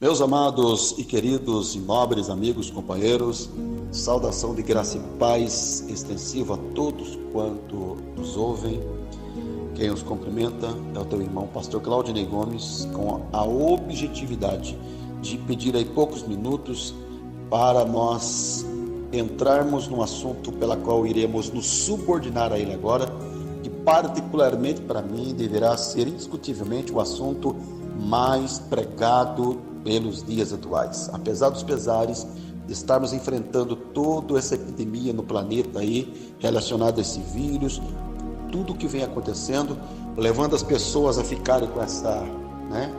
Meus amados e queridos e nobres amigos, companheiros, saudação de graça e paz extensiva a todos quanto nos ouvem. Quem os cumprimenta é o teu irmão, pastor Claudinei Gomes, com a objetividade de pedir aí poucos minutos para nós entrarmos num assunto pela qual iremos nos subordinar a ele agora, que particularmente para mim deverá ser indiscutivelmente o assunto mais pregado pelos dias atuais. Apesar dos pesares de estarmos enfrentando toda essa epidemia no planeta aí, relacionada a esse vírus, tudo que vem acontecendo, levando as pessoas a ficarem com essa,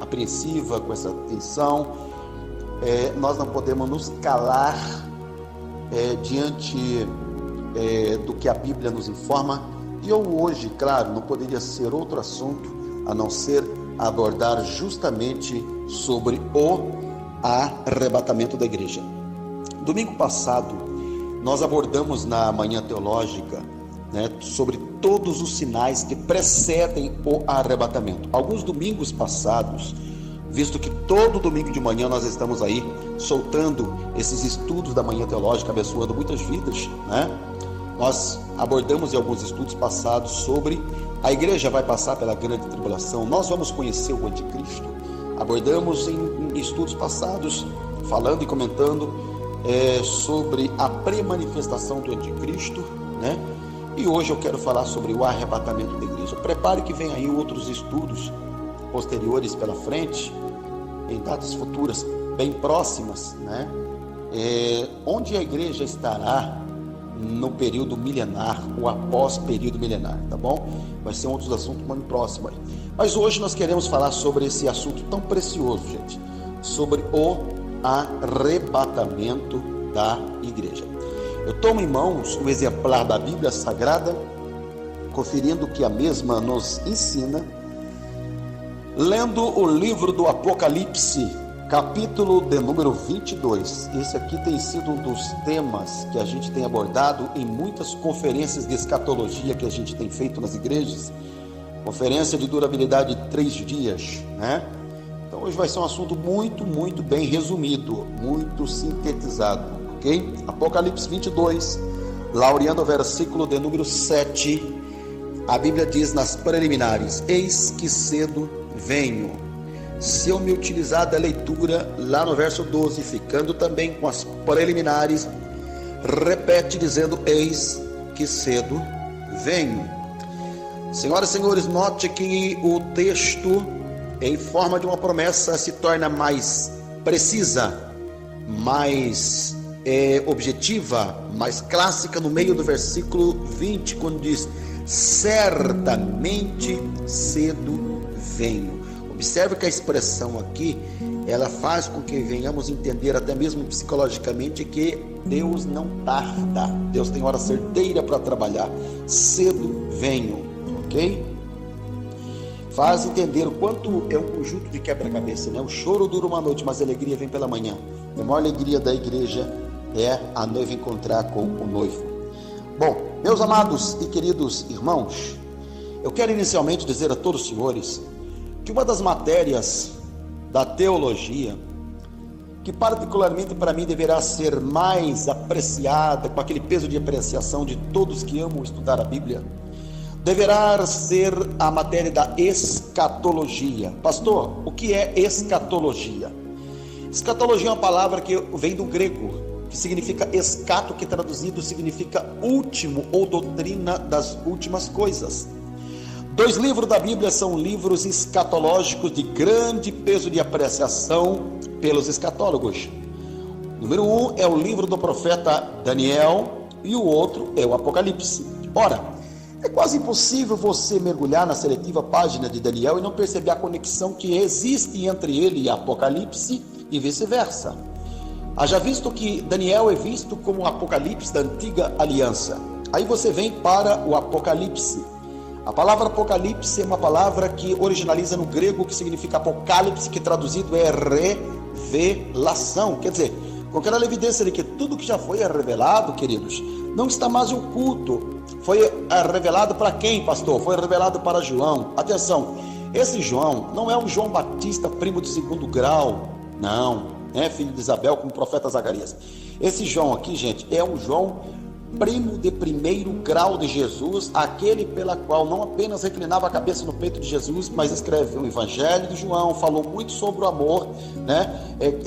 apreensiva, com essa tensão, nós não podemos nos calar diante do que a Bíblia nos informa. E eu hoje, claro, não poderia ser outro assunto a não ser abordar justamente sobre o arrebatamento da igreja. Domingo passado, nós abordamos na manhã teológica, sobre todos os sinais que precedem o arrebatamento. Alguns domingos passados, visto que todo domingo de manhã nós estamos aí soltando esses estudos da manhã teológica, abençoando muitas vidas, nós abordamos em alguns estudos passados sobre a igreja vai passar pela grande tribulação, nós vamos conhecer o anticristo. Abordamos em estudos passados, falando e comentando sobre a pré-manifestação do anticristo, E hoje eu quero falar sobre o arrebatamento da igreja. Prepare que vem aí outros estudos posteriores pela frente, em datas futuras bem próximas, onde a igreja estará no período milenar ou após período milenar, tá bom? Vai ser um outro assunto muito próximo aí. Mas hoje nós queremos falar sobre esse assunto tão precioso, gente, sobre o arrebatamento da igreja. Eu tomo em mãos o exemplar da Bíblia Sagrada, conferindo o que a mesma nos ensina, lendo o livro do Apocalipse, capítulo de número 22. Esse aqui tem sido um dos temas que a gente tem abordado em muitas conferências de escatologia que a gente tem feito nas igrejas. Conferência de durabilidade de 3 dias, Então hoje vai ser um assunto muito bem resumido, muito sintetizado, ok? Apocalipse 22, lá olhando o versículo de número 7, a Bíblia diz nas preliminares: eis que cedo venho. Se eu me utilizar da leitura lá no verso 12, ficando também com as preliminares, repete dizendo: eis que cedo venho. Senhoras e senhores, note que o texto, em forma de uma promessa, se torna mais precisa, mais objetiva, mais clássica no meio do versículo 20, quando diz: certamente cedo venho. Observe que a expressão aqui, ela faz com que venhamos entender até mesmo psicologicamente que Deus não tarda, Deus tem hora certeira para trabalhar. Cedo venho, ok? Faz entender o quanto é um conjunto de quebra-cabeça, O choro dura uma noite, mas a alegria vem pela manhã. A maior alegria da igreja é a noiva encontrar com o noivo. Bom, meus amados e queridos irmãos, eu quero inicialmente dizer a todos os senhores que uma das matérias da teologia, que particularmente para mim deverá ser mais apreciada, com aquele peso de apreciação de todos que amam estudar a Bíblia, deverá ser a matéria da escatologia. Pastor, o que é escatologia? Escatologia é uma palavra que vem do grego, que significa escato, que traduzido significa último ou doutrina das últimas coisas. 2 livros da Bíblia são livros escatológicos de grande peso de apreciação pelos escatólogos. Número 1 é o livro do profeta Daniel e o outro é o Apocalipse. Ora, é quase impossível você mergulhar na seletiva página de Daniel e não perceber a conexão que existe entre ele e Apocalipse e vice-versa. Haja visto que Daniel é visto como o Apocalipse da antiga aliança. Aí você vem para o Apocalipse. A palavra Apocalipse é uma palavra que originaliza no grego, que significa Apocalipse, que traduzido é revelação. Quer dizer, com aquela evidência de que tudo que já foi revelado, queridos, não está mais oculto. Foi revelado para quem, pastor? Foi revelado para João. Atenção, esse João não é o João Batista, primo de segundo grau, Não, filho de Isabel, como o profeta Zacarias. Esse João aqui, gente, é um João primo de primeiro grau de Jesus, aquele pela qual não apenas reclinava a cabeça no peito de Jesus, mas escreveu o Evangelho de João, falou muito sobre o amor,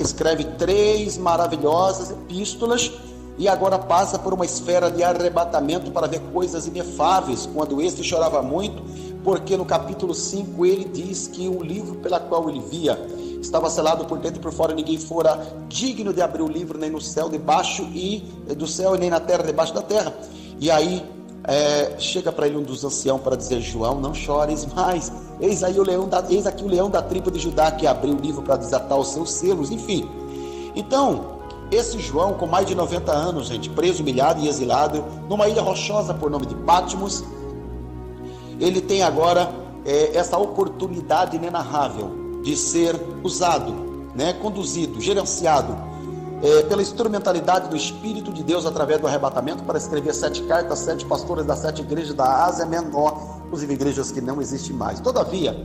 escreve 3 maravilhosas epístolas, e agora passa por uma esfera de arrebatamento para ver coisas inefáveis, quando este chorava muito, porque no capítulo 5 ele diz que o livro pela qual ele via estava selado por dentro e por fora, ninguém fora digno de abrir o livro, nem no céu debaixo e do céu, e nem na terra debaixo da terra. E aí chega para ele um dos anciãos para dizer: João, não chores mais, eis aqui o leão da tribo de Judá, que abriu o livro para desatar os seus selos. Enfim, então esse João, com mais de 90 anos, gente, preso, humilhado e exilado numa ilha rochosa por nome de Patmos, ele tem agora essa oportunidade inenarrável de ser usado, conduzido, gerenciado pela instrumentalidade do Espírito de Deus através do arrebatamento, para escrever 7 cartas, 7 pastores das 7 igrejas da Ásia Menor, inclusive igrejas que não existem mais. Todavia,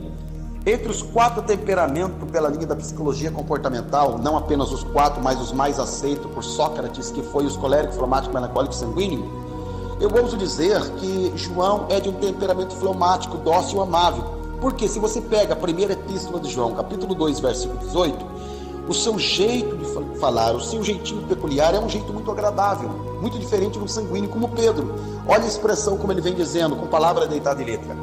entre os 4 temperamentos pela linha da psicologia comportamental, não apenas os 4, mas os mais aceitos por Sócrates, que foi os colérico, fleumático, melancólico e sanguíneo, eu ouso dizer que João é de um temperamento fleumático, dócil e amável. Porque se você pega a primeira epístola de João, capítulo 2, versículo 18, o seu jeito de falar, o seu jeitinho peculiar é um jeito muito agradável, muito diferente do sanguíneo, como Pedro. Olha a expressão como ele vem dizendo, com palavra deitada em letra: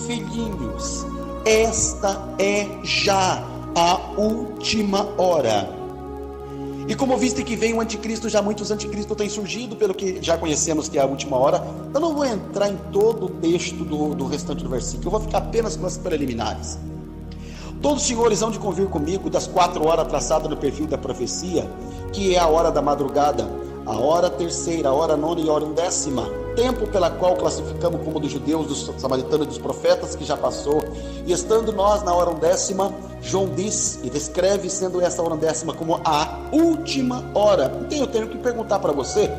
filhinhos, esta é já a última hora. E como viste que vem o anticristo, já muitos anticristos têm surgido, pelo que já conhecemos que é a última hora. Eu não vou entrar em todo o texto do restante do versículo, eu vou ficar apenas com as preliminares. Todos os senhores hão de convir comigo das 4 horas traçadas no perfil da profecia, que é a hora da madrugada, a hora terceira, a hora nona e a hora 11ª, tempo pela qual classificamos como dos judeus, dos samaritanos e dos profetas, que já passou. E estando nós na hora 11ª, João diz e descreve sendo essa hora 10ª como a última hora. Então eu tenho que perguntar para você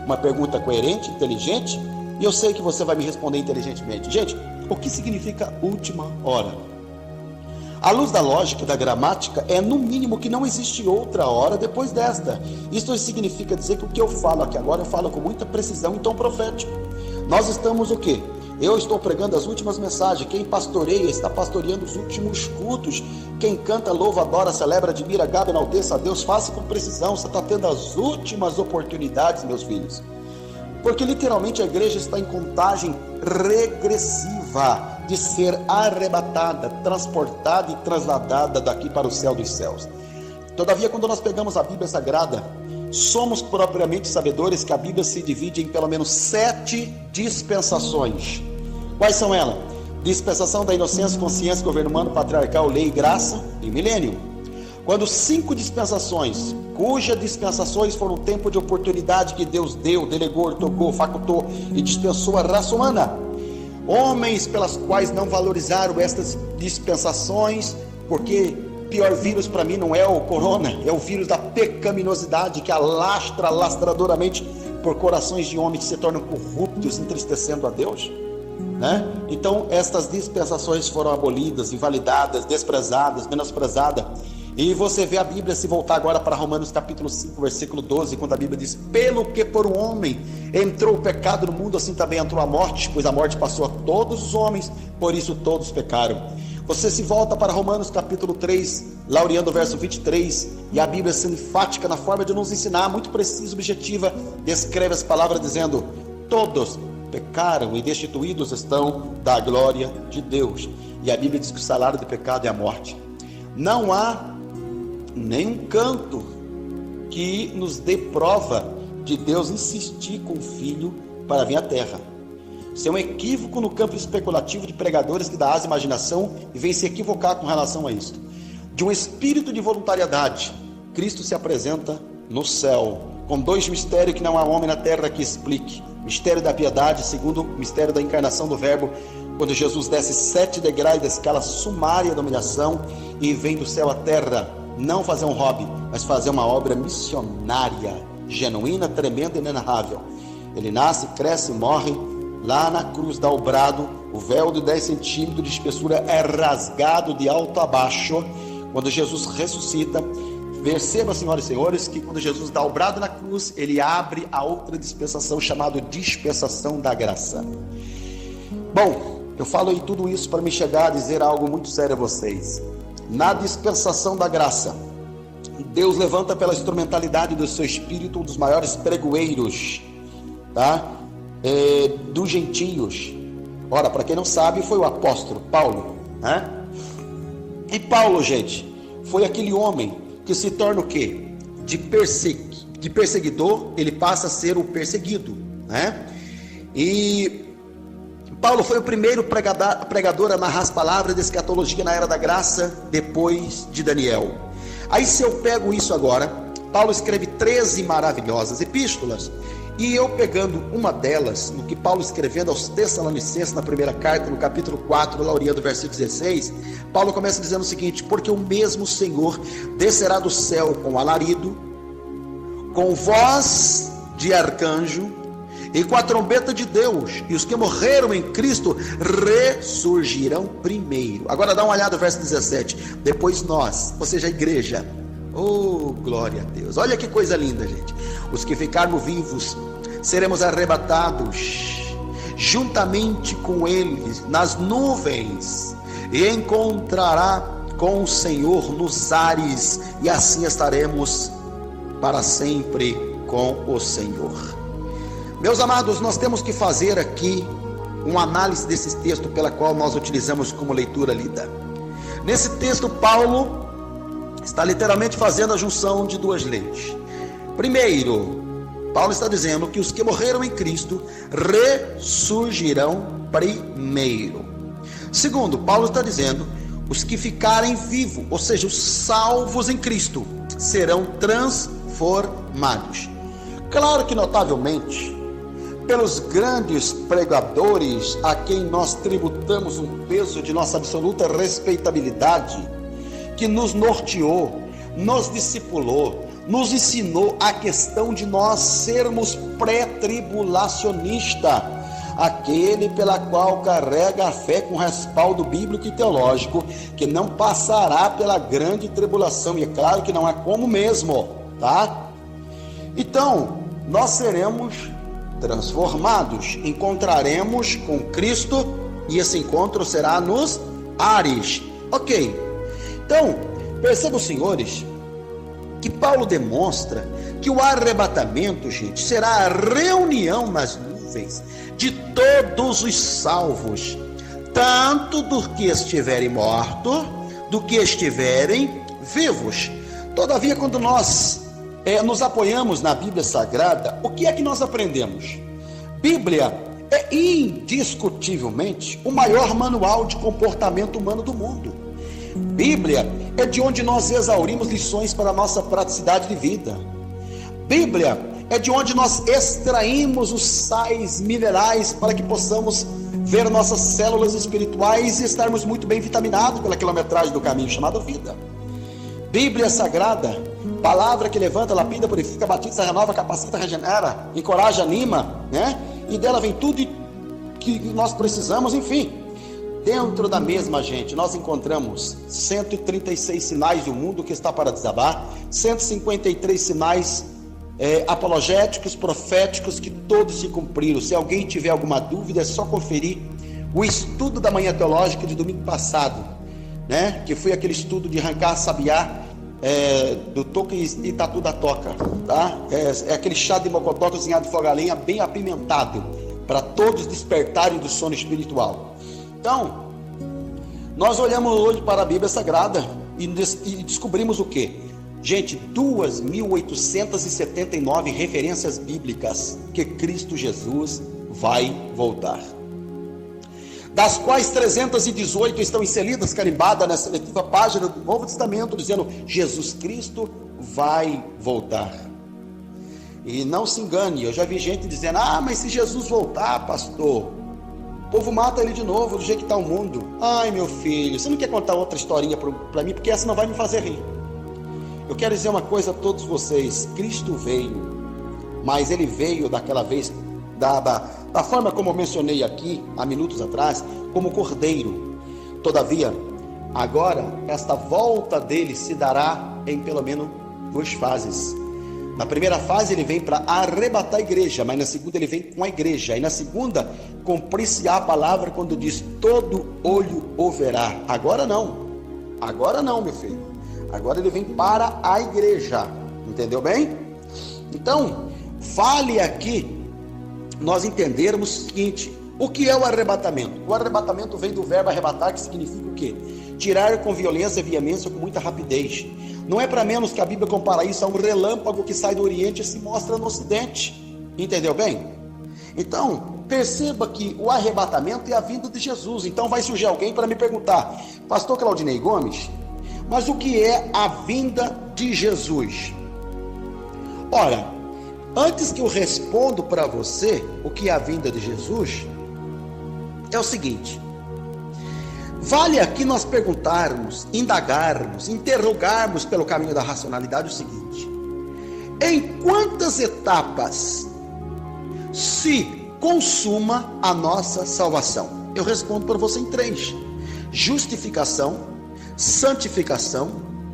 uma pergunta coerente, inteligente, e eu sei que você vai me responder inteligentemente. Gente, o que significa última hora? À luz da lógica e da gramática, é no mínimo que não existe outra hora depois desta. Isso significa dizer que o que eu falo aqui agora, eu falo com muita precisão em tom profético. Nós estamos o quê? Eu estou pregando as últimas mensagens. Quem pastoreia está pastoreando os últimos cultos. Quem canta, louva, adora, celebra, admira, gabe, enalteça a Deus. Faça com precisão. Você está tendo as últimas oportunidades, meus filhos. Porque literalmente a igreja está em contagem regressiva de ser arrebatada, transportada e trasladada daqui para o céu dos céus. Todavia, quando nós pegamos a Bíblia Sagrada, somos propriamente sabedores que a Bíblia se divide em pelo menos 7 dispensações. Quais são elas? Dispensação da inocência, consciência, governo humano, patriarcal, lei e graça e milênio. Quando 5 dispensações, cujas dispensações foram um tempo de oportunidade que Deus deu, delegou, tocou, facultou e dispensou a raça humana. Homens pelas quais não valorizaram estas dispensações, porque pior vírus para mim não é o corona, é o vírus da pecaminosidade que alastra lastradoramente por corações de homens que se tornam corruptos, entristecendo a Deus, Então estas dispensações foram abolidas, invalidadas, desprezadas, menosprezadas. E você vê a Bíblia se voltar agora para Romanos capítulo 5, versículo 12, quando a Bíblia diz: pelo que por um homem entrou o pecado no mundo, assim também entrou a morte, pois a morte passou a todos os homens, por isso todos pecaram. Você se volta para Romanos capítulo 3, lá orientando o verso 23, e a Bíblia, sendo enfática na forma de nos ensinar, muito precisa, objetiva, descreve as palavras dizendo: todos pecaram e destituídos estão da glória de Deus. E a Bíblia diz que o salário do pecado é a morte. Não há nenhum canto que nos dê prova de Deus insistir com o Filho para vir à terra. Isso é um equívoco no campo especulativo de pregadores que dá asa à imaginação e vem se equivocar com relação a isso. De um espírito de voluntariedade, Cristo se apresenta no céu, com 2 mistérios que não há homem na terra que explique. Mistério da piedade, segundo o mistério da encarnação do Verbo, quando Jesus desce 7 degraus da escala sumária da humilhação e vem do céu à terra, não fazer um hobby, mas fazer uma obra missionária, genuína, tremenda e inenarrável. Ele nasce, cresce e morre. Lá na cruz dá o brado, o véu de 10 centímetros de espessura é rasgado de alto a baixo. Quando Jesus ressuscita, Perceba, senhoras e senhores, que quando Jesus dá o brado na cruz, ele abre a outra dispensação, chamada dispensação da graça. Bom, eu falo aí tudo isso para me chegar a dizer algo muito sério a vocês. Na dispensação da graça, Deus levanta pela instrumentalidade do seu Espírito um dos maiores pregoeiros, tá? Dos gentios. Ora, para quem não sabe, foi o apóstolo Paulo, né? E Paulo, gente, foi aquele homem que se torna o quê? De perseguidor, ele passa a ser o perseguido, né? E Paulo foi o primeiro pregador a narrar as palavras de escatologia na era da graça, depois de Daniel. Aí, se eu pego isso agora, Paulo escreve 13 maravilhosas epístolas, e eu pegando uma delas, no que Paulo escrevendo aos Tessalonicenses, na primeira carta, no capítulo 4, lá do versículo 16, Paulo começa dizendo o seguinte: porque o mesmo Senhor descerá do céu com alarido, com voz de arcanjo, e com a trombeta de Deus, e os que morreram em Cristo ressurgirão primeiro. Agora dá uma olhada no verso 17. Depois nós, ou seja, a igreja. Oh, glória a Deus. Olha que coisa linda, gente. Os que ficarmos vivos, seremos arrebatados juntamente com eles nas nuvens, e encontrará com o Senhor nos ares, e assim estaremos para sempre com o Senhor. Meus amados, nós temos que fazer aqui uma análise desse texto pela qual nós utilizamos como leitura lida. Nesse texto, Paulo está literalmente fazendo a junção de duas leis. Primeiro, Paulo está dizendo que os que morreram em Cristo ressurgirão primeiro. Segundo, Paulo está dizendo os que ficarem vivos, ou seja, os salvos em Cristo, serão transformados. Claro que notavelmente, pelos grandes pregadores a quem nós tributamos um peso de nossa absoluta respeitabilidade, que nos norteou, nos discipulou, nos ensinou a questão de nós sermos pré-tribulacionista, aquele pela qual carrega a fé com respaldo bíblico e teológico, que não passará pela grande tribulação, e é claro que não é como mesmo, tá? Então, nós seremos transformados, encontraremos com Cristo, e esse encontro será nos ares. Ok, então percebam, senhores, que Paulo demonstra que o arrebatamento, gente, será a reunião nas nuvens de todos os salvos, tanto do que estiverem mortos, do que estiverem vivos. Todavia, quando nós nos apoiamos na Bíblia Sagrada, o que é que nós aprendemos? Bíblia é indiscutivelmente o maior manual de comportamento humano do mundo. Bíblia é de onde nós exaurimos lições para a nossa praticidade de vida. Bíblia é de onde nós extraímos os sais minerais para que possamos ver nossas células espirituais e estarmos muito bem vitaminados pela quilometragem do caminho chamado vida. Bíblia Sagrada, palavra que levanta, lapida, purifica, batiza, renova, capacita, regenera, encoraja, anima, né? E dela vem tudo que nós precisamos, enfim. Dentro da mesma, gente, nós encontramos 136 sinais do mundo que está para desabar, 153 sinais apologéticos, proféticos, que todos se cumpriram. Se alguém tiver alguma dúvida, é só conferir o estudo da manhã teológica de domingo passado, né? Que foi aquele estudo de arrancar sabiá do toco e tatu da toca, tá? É aquele chá de mocotó cozinhado de fogo a lenha, bem apimentado, para todos despertarem do sono espiritual. Então, nós olhamos hoje para a Bíblia Sagrada e descobrimos o quê? Gente, 2.879 referências bíblicas que Cristo Jesus vai voltar, das quais 318 estão inseridas, carimbadas na seletiva página do Novo Testamento, dizendo: Jesus Cristo vai voltar. E não se engane, eu já vi gente dizendo: ah, mas se Jesus voltar, pastor, o povo mata ele de novo, do jeito que está o mundo. Ai, meu filho, você não quer contar outra historinha para mim, porque essa não vai me fazer rir. Eu quero dizer uma coisa a todos vocês: Cristo veio, mas ele veio daquela vez, da forma como eu mencionei aqui há minutos atrás, como cordeiro. Todavia, agora esta volta dele se dará em pelo menos duas fases. Na primeira fase ele vem para arrebatar a igreja, mas na segunda ele vem com a igreja. E na segunda, cumprir-se-á a palavra quando diz: todo olho o verá. Agora não, meu filho. Agora ele vem para a igreja, entendeu bem? Então, vale aqui nós entendermos o seguinte: o que é o arrebatamento? O arrebatamento vem do verbo arrebatar, que significa o quê? Tirar com violência, veemência, com muita rapidez. Não é para menos que a Bíblia compara isso a um relâmpago que sai do Oriente e se mostra no Ocidente. Entendeu bem? Então, perceba que o arrebatamento é a vinda de Jesus. Então vai surgir alguém para me perguntar: pastor Claudinei Gomes, mas o que é a vinda de Jesus? Ora, antes que eu respondo para você o que é a vinda de Jesus, é o seguinte: vale aqui nós perguntarmos, indagarmos, interrogarmos pelo caminho da racionalidade o seguinte: em quantas etapas se consuma a nossa salvação? Eu respondo para você em 3: justificação, santificação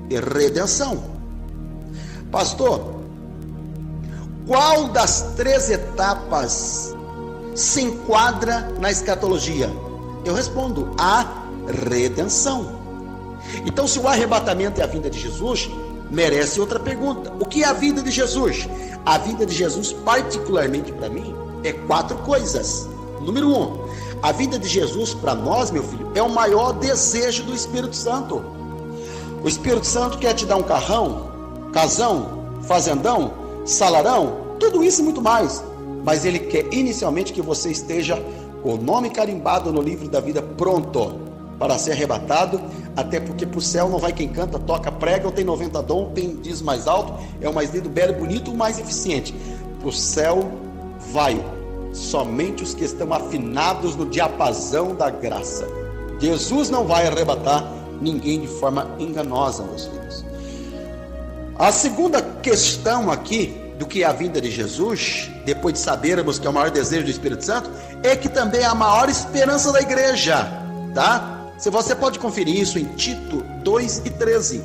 e redenção. Pastor, qual das 3 etapas se enquadra na escatologia? Eu respondo: a redenção. Então, se o arrebatamento é a vinda de Jesus, merece outra pergunta: o que é a vinda de Jesus? A vinda de Jesus, particularmente para mim, é 4 coisas. Número 1, a vinda de Jesus para nós, meu filho, é o maior desejo do Espírito Santo. O Espírito Santo quer te dar um carrão, casão, fazendão, salarão, tudo isso e muito mais, mas ele quer inicialmente que você esteja com o nome carimbado no livro da vida, pronto para ser arrebatado, até porque para o céu não vai quem canta, toca, prega, ou tem 90 dom, tem diz mais alto, é o mais lindo, belo, bonito, o mais eficiente. Para o céu vai somente os que estão afinados no diapasão da graça. Jesus não vai arrebatar ninguém de forma enganosa, meus filhos. A segunda questão aqui do que é a vinda de Jesus, depois de sabermos que é o maior desejo do Espírito Santo, é que também é a maior esperança da igreja, tá? Se você pode conferir isso em Tito 2:13.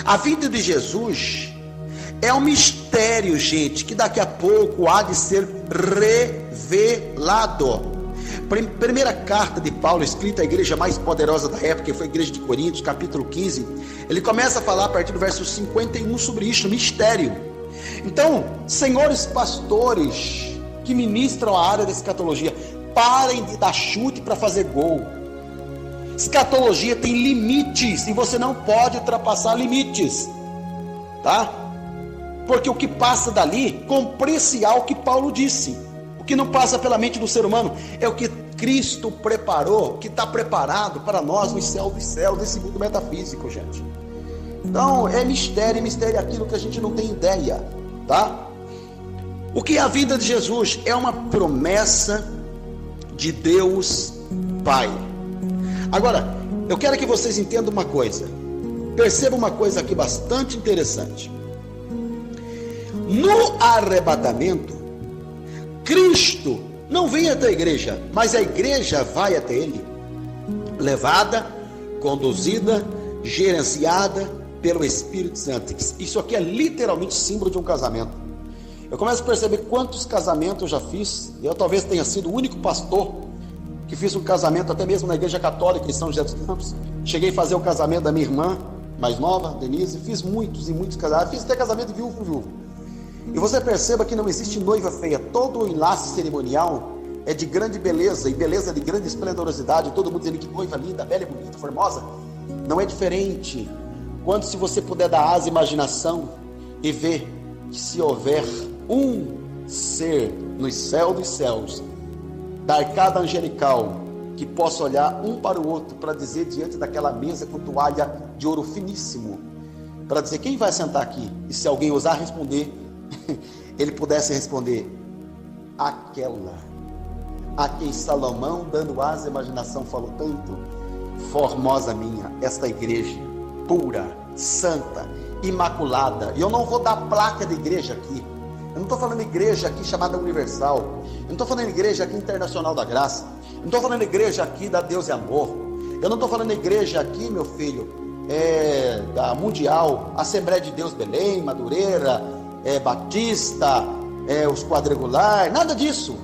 A vinda de Jesus é um mistério, gente, que daqui a pouco há de ser revelado. Primeira carta de Paulo, escrita à igreja mais poderosa da época, que foi a igreja de Coríntios, capítulo 15, ele começa a falar a partir do verso 51 sobre isso, mistério. Então, senhores pastores que ministram a área da escatologia, parem de dar chute para fazer gol. Escatologia tem limites e você não pode ultrapassar limites, tá? Porque o que passa dali cumprir-se-á o que Paulo disse. O que não passa pela mente do ser humano é o que Cristo preparou, que está preparado para nós no céu dos céus, nesse mundo metafísico, gente. Então é mistério, mistério é aquilo que a gente não tem ideia, tá? O que é a vinda de Jesus? É uma promessa de Deus Pai. Agora, eu quero que vocês entendam uma coisa. Percebam uma coisa aqui bastante interessante. No arrebatamento, Cristo não vem até a igreja, mas a igreja vai até Ele, levada, conduzida, gerenciada pelo Espírito Santo. Isso aqui é literalmente símbolo de um casamento. Eu começo a perceber quantos casamentos eu já fiz. Eu talvez tenha sido o único pastor que fiz um casamento até mesmo na igreja católica em São José dos Campos. Cheguei a fazer o casamento da minha irmã mais nova, Denise. Fiz muitos e muitos casamentos. Fiz até casamento de viúvo com viúvo. E você perceba que não existe noiva feia. Todo o enlace cerimonial é de grande beleza, e beleza de grande esplendorosidade. Todo mundo dizendo que noiva linda, bela, bonita, formosa. Não é diferente. Quando, se você puder dar asa à imaginação e ver que se houver um ser nos céus dos céus, da arcada angelical, que possa olhar um para o outro para dizer diante daquela mesa com toalha de ouro finíssimo, para dizer quem vai sentar aqui, e se alguém ousar responder, ele pudesse responder: aquela a quem Salomão, dando asa à imaginação, falou tanto. Formosa minha, esta igreja pura, santa, imaculada. E eu não vou dar placa de igreja aqui. Eu não estou falando igreja aqui chamada universal. Eu não estou falando igreja aqui internacional da graça. Eu não estou falando igreja aqui da Deus e amor. Eu não estou falando igreja aqui, meu filho, da Mundial, Assembleia de Deus Belém, Madureira, Batista, os quadrangular, nada disso.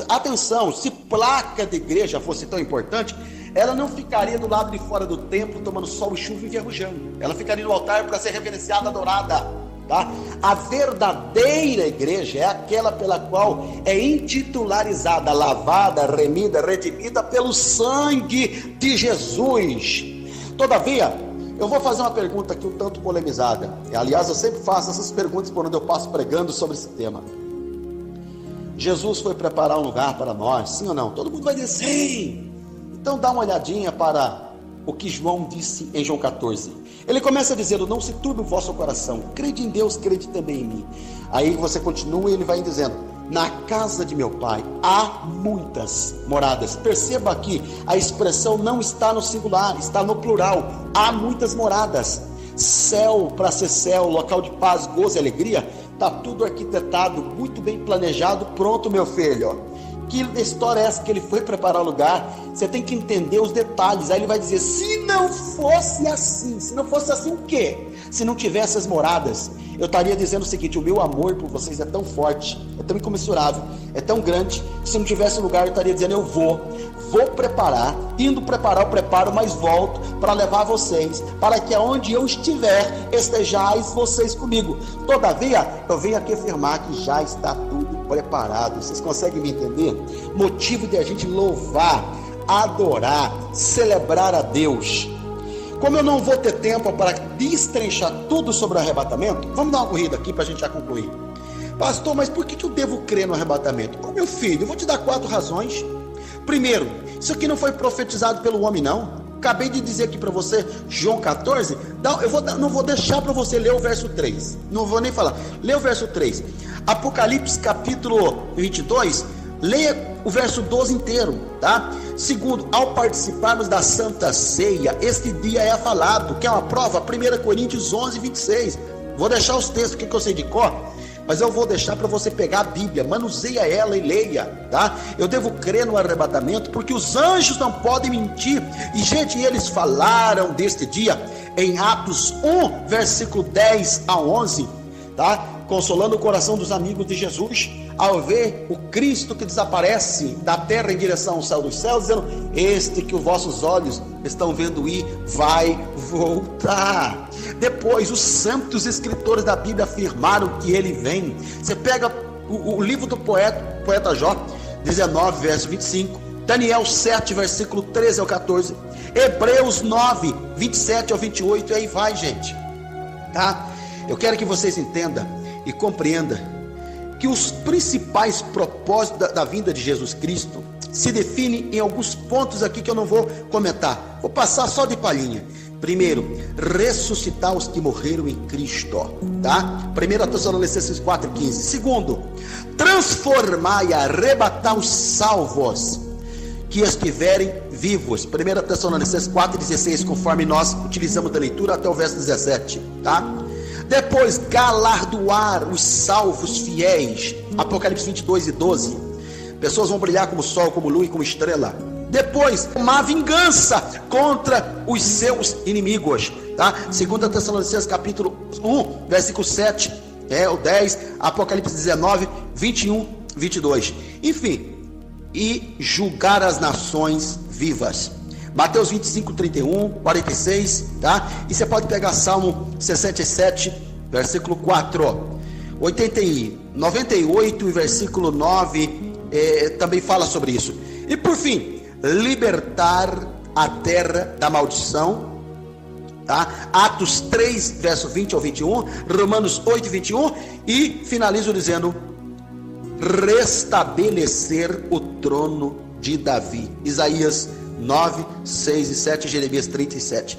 Atenção, se placa de igreja fosse tão importante, ela não ficaria do lado de fora do templo tomando sol e chuva e enferrujando. Ela ficaria no altar para ser reverenciada, adorada, tá? A verdadeira igreja é aquela pela qual é intitularizada, lavada, remida, redimida pelo sangue de Jesus. Todavia, eu vou fazer uma pergunta aqui um tanto polemizada. Aliás, eu sempre faço essas perguntas quando eu passo pregando sobre esse tema. Jesus foi preparar um lugar para nós, sim ou não? Todo mundo vai dizer sim. Então dá uma olhadinha para o que João disse em João 14. Ele começa dizendo: não se turbe o vosso coração, crede em Deus, crede também em mim. Aí você continua e ele vai dizendo: na casa de meu pai há muitas moradas. Perceba aqui, a expressão não está no singular, está no plural. Há muitas moradas. Céu, para ser céu, local de paz, gozo e alegria, está tudo arquitetado, muito bem planejado. Pronto, meu filho. Que história é essa que ele foi preparar o lugar? Você tem que entender os detalhes. Aí ele vai dizer: se não fosse assim o quê? Se não tivesse as moradas, eu estaria dizendo o seguinte: o meu amor por vocês é tão forte, é tão incomensurável, é tão grande, que se não tivesse lugar, eu estaria dizendo: eu vou preparar, indo preparar, eu preparo, mas volto para levar vocês, para que aonde eu estiver, estejais vocês comigo. Todavia, eu venho aqui afirmar que já está tudo preparado. Vocês conseguem me entender? Motivo de a gente louvar, adorar, celebrar a Deus. Como eu não vou ter tempo para destrinchar tudo sobre o arrebatamento, vamos dar uma corrida aqui para a gente já concluir. Pastor, mas por que eu devo crer no arrebatamento? Meu filho, eu vou te dar 4 razões. Primeiro, isso aqui não foi profetizado pelo homem, não. Acabei de dizer aqui para você, João 14, não vou deixar para você ler o verso 3, não vou nem falar, lê o verso 3, Apocalipse capítulo 22, leia o verso 12 inteiro, tá? Segundo, ao participarmos da Santa Ceia, este dia é falado, que é uma prova, 1 Coríntios 11, 26, vou deixar os textos que eu sei de cor, mas eu vou deixar para você pegar a Bíblia, manuseia ela e leia, tá? Eu devo crer no arrebatamento, porque os anjos não podem mentir, e gente, eles falaram deste dia, em Atos 1, versículo 10 a 11, tá? Consolando o coração dos amigos de Jesus, ao ver o Cristo que desaparece da terra em direção ao céu dos céus, dizendo: este que os vossos olhos estão vendo ir, vai voltar. Depois, os santos escritores da Bíblia afirmaram que ele vem. Você pega o livro do poeta Jó, 19, verso 25, Daniel 7, versículo 13 ao 14, Hebreus 9, 27 ao 28, e aí vai, gente, tá? Eu quero que vocês entendam e compreendam que os principais propósitos da vinda de Jesus Cristo se definem em alguns pontos aqui que eu não vou comentar, vou passar só de palhinha. Primeiro, ressuscitar os que morreram em Cristo, tá? 1 Tessalonicenses 4,15. Segundo, transformar e arrebatar os salvos que estiverem vivos. 1 Tessalonicenses 4,16, conforme nós utilizamos da leitura até o verso 17, tá? Depois, galardoar os salvos fiéis. Apocalipse 22 e 12. Pessoas vão brilhar como sol, como lua e como estrela. Depois, tomar vingança contra os seus inimigos, tá? 2 Tessalonicenses capítulo 1, versículo 7, o 10, Apocalipse 19, 21, 22. Enfim, e julgar as nações vivas. Mateus 25, 31, 46, tá? E você pode pegar Salmo 67, versículo 4, 98 e versículo 9, também fala sobre isso. E por fim, libertar a terra da maldição, tá? Atos 3, verso 20 ao 21, Romanos 8, 21, e finalizo dizendo: restabelecer o trono de Davi. Isaías 9, 6 e 7, Jeremias 37.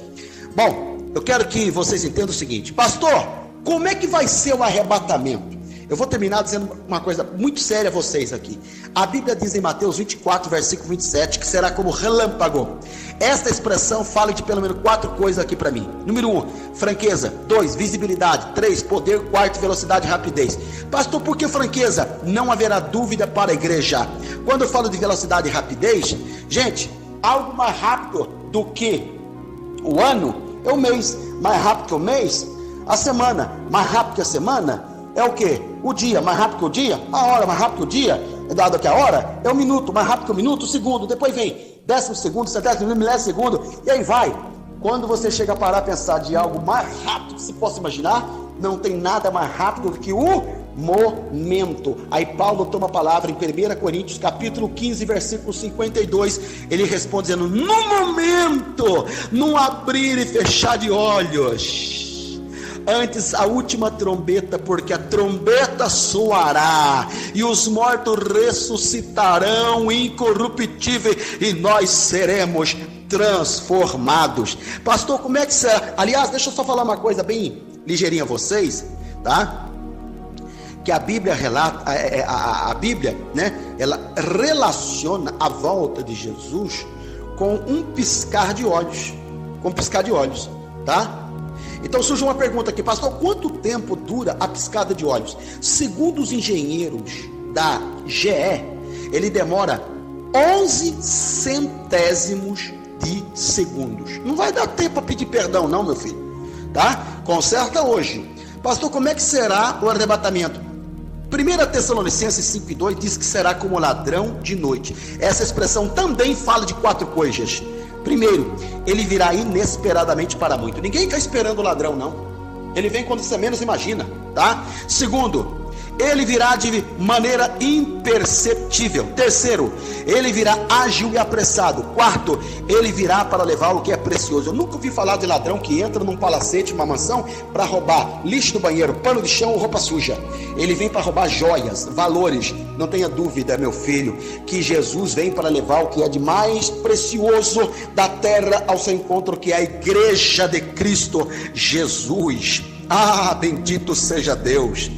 Bom, eu quero que vocês entendam o seguinte: pastor, como é que vai ser o arrebatamento? Eu vou terminar dizendo uma coisa muito séria a vocês aqui. A Bíblia diz em Mateus 24, versículo 27, que será como relâmpago. Esta expressão fala de pelo menos 4 coisas aqui para mim. Número 1, franqueza. 2, visibilidade. 3, poder. 4, velocidade e rapidez. Pastor, por que franqueza? Não haverá dúvida para a igreja. Quando eu falo de velocidade e rapidez, gente, algo mais rápido do que o ano é o mês. Mais rápido que o mês, a semana. Mais rápido que a semana é o quê? O dia. Mais rápido que o dia, a hora. Mais rápido que o dia, dado que a hora, é o minuto. Mais rápido que o minuto, o segundo. Depois vem décimo segundo, centésimo, milésimo segundo, e aí vai. Quando você chega a parar a pensar de algo mais rápido que se possa imaginar, não tem nada mais rápido do que o momento. Aí Paulo toma a palavra em 1 Coríntios capítulo 15, versículo 52, ele responde dizendo: no momento, num abrir e fechar de olhos, antes a última trombeta, porque a trombeta soará e os mortos ressuscitarão incorruptíveis e nós seremos transformados. Pastor, como é que será? Aliás, deixa eu só falar uma coisa bem ligeirinha a vocês, tá? Que a Bíblia relata, a Bíblia, né? Ela relaciona a volta de Jesus com um piscar de olhos, tá? Então surge uma pergunta aqui, pastor: quanto tempo dura a piscada de olhos? Segundo os engenheiros da GE, ele demora 11 centésimos de segundos. Não vai dar tempo para pedir perdão não, meu filho, tá? Conserta hoje. Pastor, como é que será o arrebatamento? 1 Tessalonicenses 5:2 diz que será como ladrão de noite. Essa expressão também fala de 4 coisas. Primeiro, ele virá inesperadamente para muito. Ninguém está esperando o ladrão, não. Ele vem quando você menos imagina, tá? Segundo, ele virá de maneira imperceptível. Terceiro, ele virá ágil e apressado. Quarto, ele virá para levar o que é precioso. Eu nunca ouvi falar de ladrão que entra num palacete, uma mansão, para roubar lixo do banheiro, pano de chão ou roupa suja. Ele vem para roubar joias, valores. Não tenha dúvida, meu filho, que Jesus vem para levar o que é de mais precioso da terra ao seu encontro, que é a igreja de Cristo Jesus. Ah, bendito seja Deus.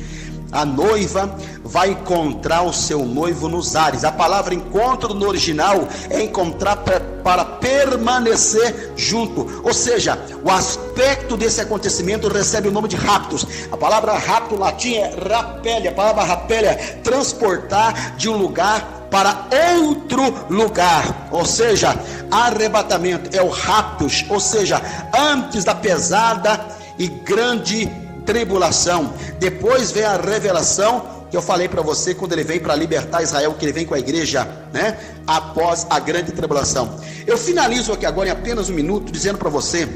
A noiva vai encontrar o seu noivo nos ares. A palavra encontro no original é encontrar para permanecer junto. Ou seja, o aspecto desse acontecimento recebe o nome de raptus. A palavra rapto no latim é rapelle. A palavra rapelle é transportar de um lugar para outro lugar. Ou seja, arrebatamento é o raptus. Ou seja, antes da pesada e grande tribulação. Depois vem a revelação que eu falei para você, quando ele vem para libertar Israel, que ele vem com a igreja, né? Após a grande tribulação. Eu finalizo aqui agora em apenas um minuto dizendo para você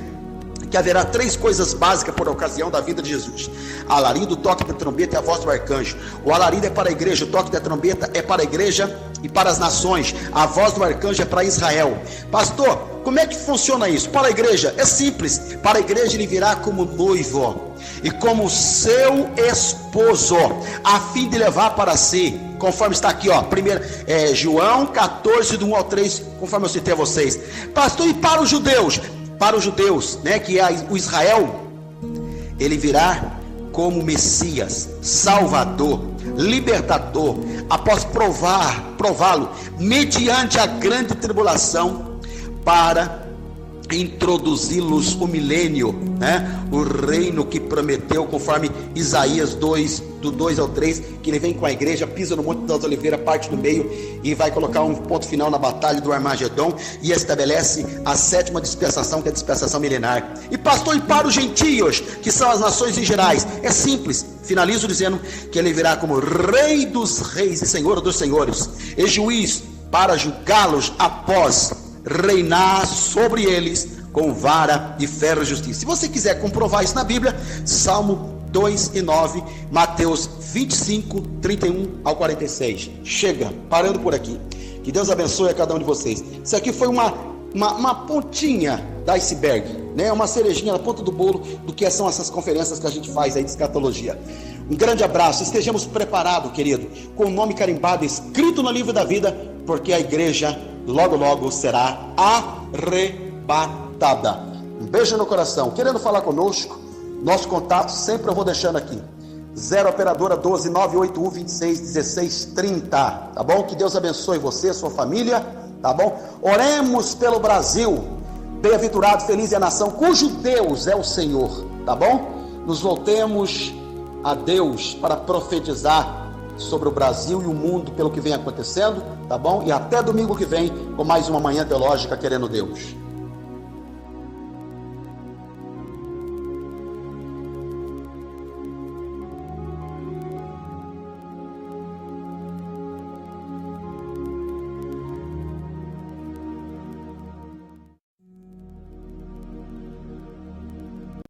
que haverá 3 coisas básicas por ocasião da vinda de Jesus: alarido, o toque da trombeta e a voz do arcanjo. O alarido é para a igreja, o toque da trombeta é para a igreja e para as nações, a voz do arcanjo é para Israel. Pastor, como é que funciona isso? Para a igreja é simples. Para a igreja ele virá como noivo e como seu esposo, a fim de levar para si, conforme está aqui, ó, João 14, do 1 ao 3, conforme eu citei a vocês. Pastor, e para os judeus? Para os judeus, né, que é o Israel, ele virá como Messias, Salvador, Libertador, após prová-lo, mediante a grande tribulação, para introduzi-los o milênio, né? O reino que prometeu, conforme Isaías 2, do 2 ao 3, que ele vem com a igreja, pisa no Monte das Oliveiras, parte no meio e vai colocar um ponto final na batalha do Armagedon e estabelece a 7ª dispensação, que é a dispensação milenar. E pastor, e para os gentios, que são as nações em gerais, é simples. Finalizo dizendo que ele virá como Rei dos reis e Senhor dos senhores e juiz, para julgá-los após reinar sobre eles com vara de ferro e justiça. Se você quiser comprovar isso na Bíblia, Salmo 2 e 9, Mateus 25, 31 ao 46. Chega, parando por aqui. Que Deus abençoe a cada um de vocês. Isso aqui foi uma pontinha da iceberg, né? Uma cerejinha na ponta do bolo do que são essas conferências que a gente faz aí de escatologia. Um grande abraço, estejamos preparados, querido, com o nome carimbado, escrito no livro da vida, porque a igreja logo logo será arrebatada. Um beijo no coração. Querendo falar conosco, nosso contato sempre eu vou deixando aqui: 0 operadora 12 981 26 16 30, tá bom? Que Deus abençoe você, sua família, tá bom? Oremos pelo Brasil. Bem-aventurado, feliz é a nação cujo Deus é o Senhor, tá bom? Nos voltemos a Deus para profetizar sobre o Brasil e o mundo pelo que vem acontecendo, tá bom? E até domingo que vem com mais uma manhã teológica, querendo Deus.